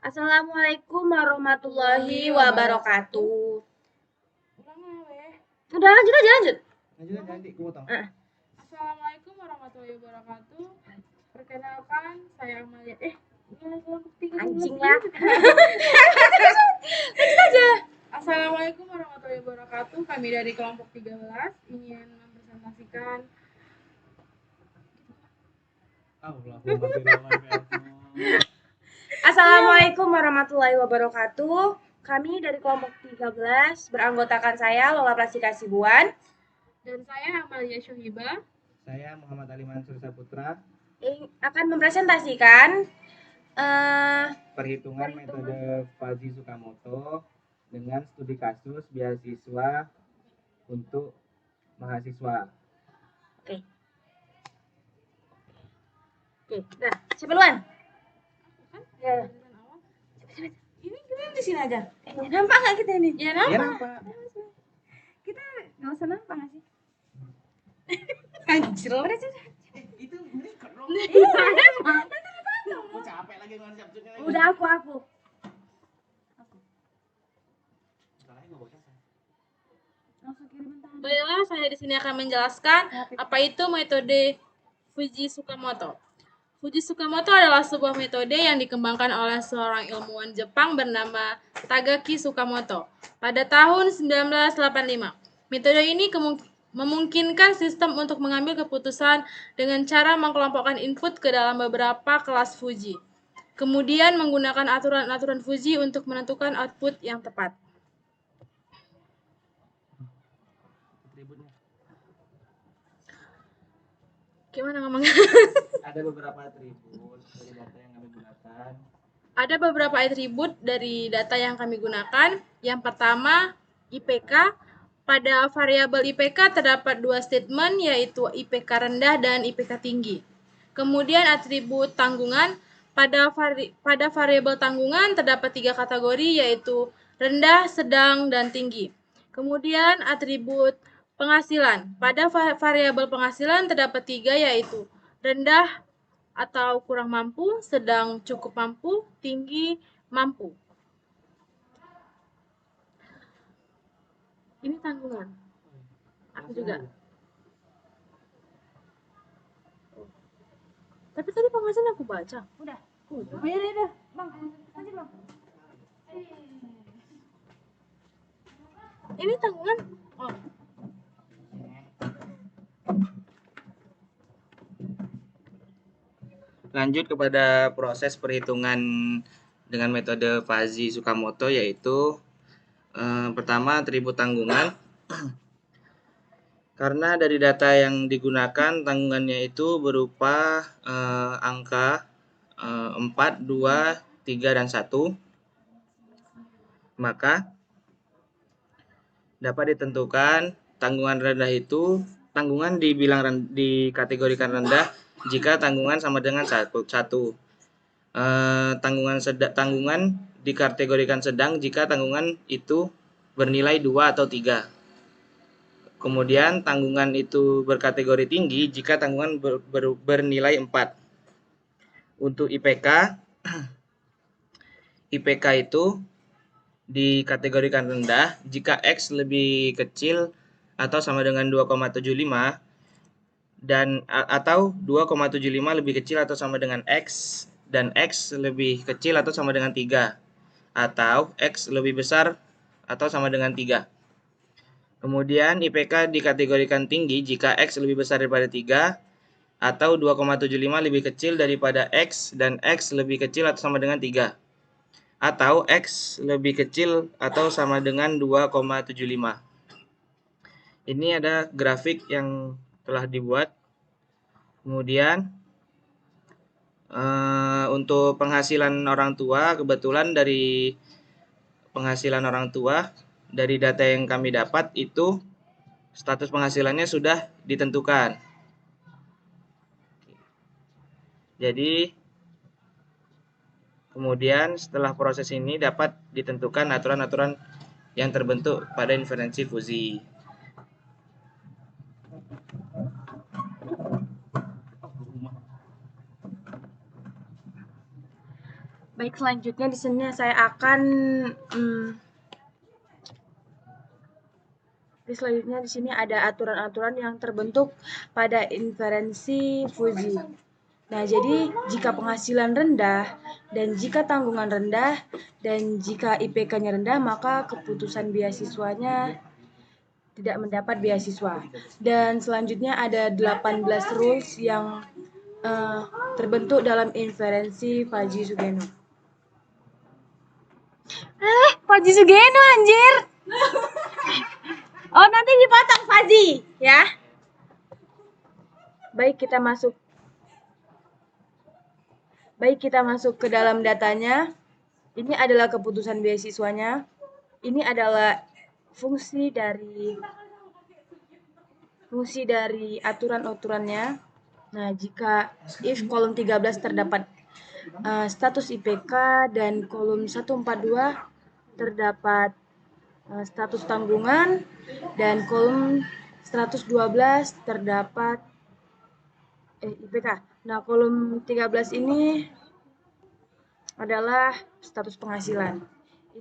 Assalamualaikum warahmatullahi wabarakatuh. Ulang lah, weh. Udah lanjut aja lanjut. Lanjut aja nanti gua potong. Assalamualaikum warahmatullahi wabarakatuh. Perkenalkan, saya Amalia. Ini kelompok 3 Anjing lah. Lanjut aja. Assalamualaikum warahmatullahi wabarakatuh. Kami dari kelompok 13 ingin mempresentasikan Assalamualaikum warahmatullahi wabarakatuh. Kami dari kelompok 13 beranggotakan saya Lola Plastika Sibuan dan saya Amalia Syuhiba. Saya Muhammad Ali Mansur Saputra. Akan mempresentasikan perhitungan metode Fuzzy Tsukamoto dengan studi kasus beasiswa untuk mahasiswa. Oke, nah, siapa duluan? Kan? Ya. Ini kita di sini aja. Nampak nggak kita ini? Ya, Ya, nampak. Kita nggak usah nampak nggak sih? Anjir. Itu record dong. Gua capek lagi ngonsepnya lagi. Udah aku. Baiklah, saya di sini akan menjelaskan apa itu metode Fujii Tsukamoto. Fujii Tsukamoto adalah sebuah metode yang dikembangkan oleh seorang ilmuwan Jepang bernama Tagaki Tsukamoto pada tahun 1985. Metode ini memungkinkan sistem untuk mengambil keputusan dengan cara mengelompokkan input ke dalam beberapa kelas Fuji. Kemudian menggunakan aturan-aturan Fuji untuk menentukan output yang tepat. Gimana ngomongnya? Ada beberapa atribut dari data yang kami gunakan. Ada beberapa atribut dari data yang kami gunakan. Yang pertama, IPK. Pada variabel IPK terdapat dua statement, yaitu IPK rendah dan IPK tinggi. Kemudian atribut tanggungan. Pada variabel tanggungan terdapat tiga kategori, yaitu rendah, sedang, dan tinggi. Kemudian atribut penghasilan. Pada variabel penghasilan terdapat tiga, yaitu rendah atau kurang mampu, sedang cukup mampu, tinggi mampu. Ini tanggungan. Aku juga. Tapi tadi penghasilan aku baca. Udah. Oh iya, Bang. Lanjut, Bang. Ini tanggungan. Oh. Lanjut kepada proses perhitungan dengan metode Fuzzy Tsukamoto, yaitu pertama atribut tanggungan. Karena dari data yang digunakan tanggungannya itu berupa angka 4, 2, 3, dan 1, maka dapat ditentukan tanggungan rendah itu, tanggungan dikategorikan rendah jika tanggungan sama dengan 1. Tanggungan dikategorikan sedang jika tanggungan itu bernilai 2 atau 3. Kemudian tanggungan itu berkategori tinggi jika tanggungan bernilai 4. Untuk IPK, IPK itu dikategorikan rendah jika X lebih kecil atau sama dengan 2,75 dan atau 2,75 lebih kecil atau sama dengan X dan X lebih kecil atau sama dengan 3 atau X lebih besar atau sama dengan 3. Kemudian IPK dikategorikan tinggi jika X lebih besar daripada 3 atau 2,75 lebih kecil daripada X dan X lebih kecil atau sama dengan 3 atau X lebih kecil atau sama dengan 2,75. Ini ada grafik yang telah dibuat. Kemudian untuk penghasilan orang tua, kebetulan dari penghasilan orang tua dari data yang kami dapat itu status penghasilannya sudah ditentukan. Jadi kemudian setelah proses ini dapat ditentukan aturan-aturan yang terbentuk pada inferensi Fuzzy. Baik, selanjutnya di sini saya akan selanjutnya di sini ada aturan-aturan yang terbentuk pada inferensi Fuji. Nah, jadi jika penghasilan rendah dan jika tanggungan rendah dan jika IPK-nya rendah, maka keputusan beasiswanya tidak mendapat beasiswa. Dan selanjutnya ada 18 rules yang terbentuk dalam inferensi Fajri Sugeno. Fajri Sugeno anjir. Oh, nanti dipotong Fajri, ya. Baik, kita masuk ke dalam datanya. Ini adalah keputusan beasiswanya. Ini adalah fungsi dari aturan-aturannya. Nah, jika if kolom 13 terdapat status IPK dan kolom 142 terdapat status tanggungan dan kolom 112 terdapat IPK. Nah, kolom 13 ini adalah status penghasilan.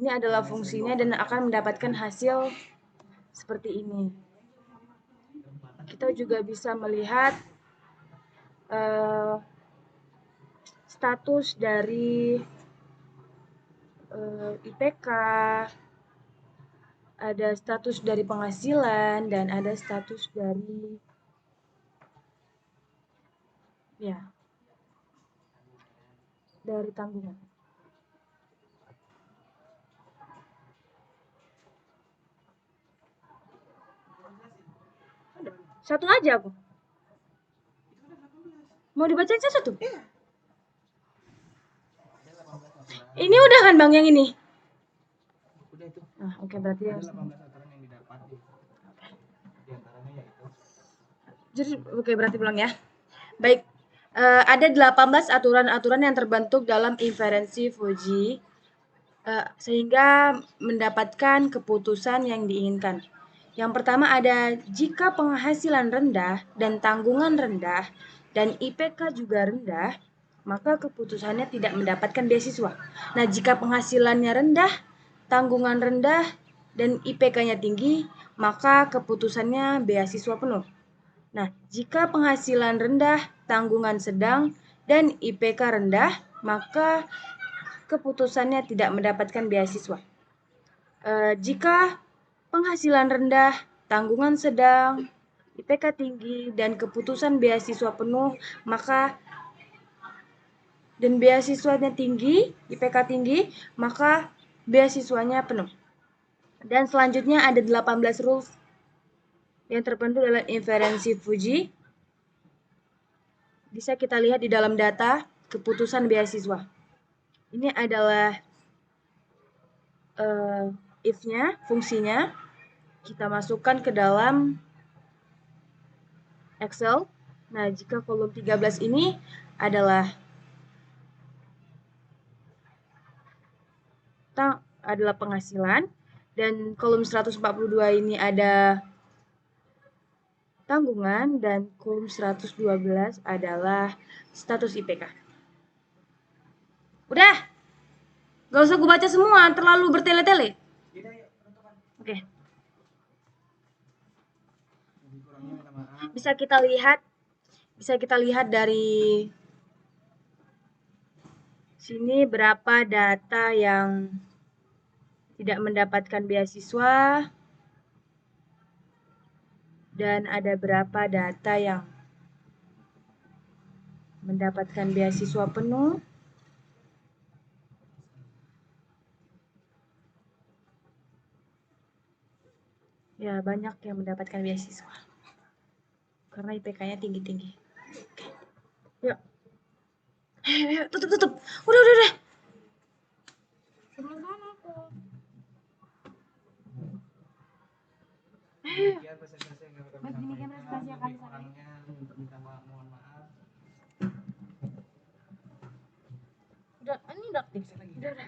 Ini adalah fungsinya dan akan mendapatkan hasil seperti ini. Kita juga bisa melihat status dari IPK, ada status dari penghasilan, dan ada status dari dari tanggungan. Satu aja aku. Mau dibacain satu? Ini udah kan Bang yang ini? Udah itu. Oke, berarti ada 18 aturan yang didapat di antaranya yaitu. Jadi berarti pulang ya. Baik. Ada 18 aturan-aturan yang terbentuk dalam inferensi Fuji sehingga mendapatkan keputusan yang diinginkan. Yang pertama ada jika penghasilan rendah dan tanggungan rendah dan IPK juga rendah, maka keputusannya tidak mendapatkan beasiswa. Nah, jika penghasilannya rendah, tanggungan rendah, dan IPK-nya tinggi, maka keputusannya beasiswa penuh. Nah, jika penghasilan rendah, tanggungan sedang, dan IPK rendah, maka keputusannya tidak mendapatkan beasiswa. Jika penghasilan rendah, tanggungan sedang, IPK tinggi, dan keputusan beasiswa penuh, maka dan beasiswanya tinggi, IPK tinggi, maka beasiswanya penuh. Dan selanjutnya ada 18 rules yang terbentuk dalam inferensi Fuji. Bisa kita lihat di dalam data keputusan beasiswa. Ini adalah if-nya, fungsinya. Kita masukkan ke dalam Excel. Nah, jika kolom 13 ini adalah penghasilan dan kolom 142 ini ada tanggungan dan kolom 112 adalah status IPK. Udah? Gak usah gue baca semua, terlalu bertele-tele. Oke. Bisa kita lihat dari sini berapa data yang tidak mendapatkan beasiswa dan ada berapa data yang mendapatkan beasiswa penuh. Ya, banyak yang mendapatkan beasiswa karena IPK-nya tinggi-tinggi. Yuk. Tutup. Udah. Demikian presentasi yang kami sampaikan. Mohon maaf. Udah, ini udah aktif. Udah.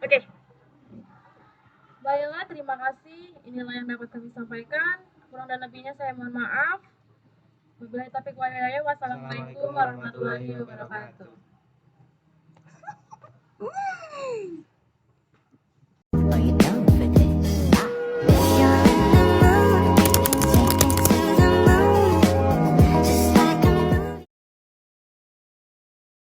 Oke. Baiklah, terima kasih. Inilah yang dapat kami sampaikan. Kurang dan lebihnya saya mohon maaf. Wabillahi taufiq wal hidayah. Wassalamualaikum warahmatullahi wabarakatuh.